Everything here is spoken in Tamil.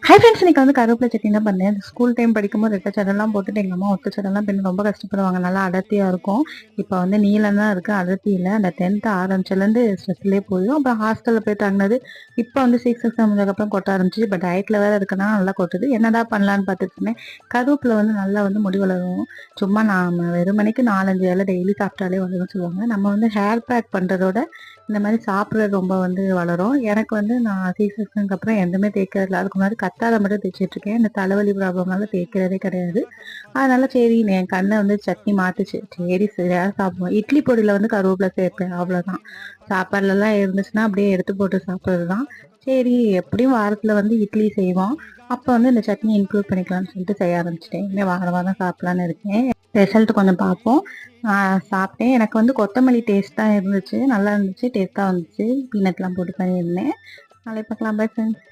ஹை ஃப்ரெண்ட்ஸ், இன்னைக்கு வந்து கருவேப்பிலை சட்னி தான் பண்ணேன். ஸ்கூல் டைம் படிக்கும்போது ரெட்டை சடெல்லாம் போட்டுட்டு எங்கள் அம்மா ஒத்த சடெல்லாம் பின்ன ரொம்ப கஷ்டப்படுவாங்க. நல்லா அடர்த்தியாக இருக்கும். இப்போ வந்து நீளம் தான் இருக்குது, அடர்த்தி இல்லை. அந்த 10th ஆரம்பிச்சிலேருந்து ஸ்ட்ரெஸ்லேயே போயிடும். அப்புறம் ஹாஸ்டலில் போய் தங்கினது. இப்போ வந்து 6 எக்ஸாம் முடிஞ்சதுக்கப்புறம் கொட்ட ஆரம்பிச்சு. இப்போ டயட்டில் வேறு இருக்கனால நல்லா கொட்டுது. என்னடா பண்ணலான்னு பார்த்துட்டு இருந்தேன். கருவேப்பிலை வந்து நல்லா வந்து முடி வளரும். சும்மா நாம் வெறுமனைக்கு 4-5 இலை டெய்லி சாப்பிட்டாலே வளரும்னு சொல்லுவாங்க. நம்ம வந்து ஹேர் பேக் பண்ணுறதோட இந்த மாதிரி சாப்பிட்றது ரொம்ப வந்து வளரும். எனக்கு வந்து நான் சீசனுக்கு அப்புறம் எதுவுமே தேய்க்கிறதில்ல. அதுக்கு முன்னாடி கத்தாழை மட்டும் தேய்ச்சிட்ருக்கேன். இந்த தலைவலி ப்ராப்ளம்னால தேய்க்கிறதே கிடையாது. அதனால சரி என் கண்ணை வந்து சட்னி மாட்டுச்சு. சரி சரியா சாப்பிடுவோம். இட்லி பொடியில் வந்து கருவேப்பிலை சேர்ப்பேன், அவ்வளோதான். சாப்பாடுலலாம் இருந்துச்சுன்னா அப்படியே எடுத்து போட்டு சாப்பிட்றது தான். சரி எப்படியும் வாரத்தில் வந்து இட்லி செய்வோம். அப்போ வந்து இந்த சட்னி இன்க்ளூட் பண்ணிக்கலாம்னு சொல்லிட்டு செய்ய ஆரம்பிச்சிட்டேன். இனிமேல் வாரம் வாரம் சாப்பிட்லான்னு இருக்கேன். ரிசல்ட் கொஞ்சம் பார்ப்போம். சாப்பிட்டேன். எனக்கு வந்து கொத்தமல்லி டேஸ்ட்டாக இருந்துச்சு. நல்லா இருந்துச்சு, டேஸ்ட்டாக வந்துச்சு. பீனட்லாம் போட்டு பண்ணியிருந்தேன். நாளைக்கு பார்க்கலாம். Bye friends.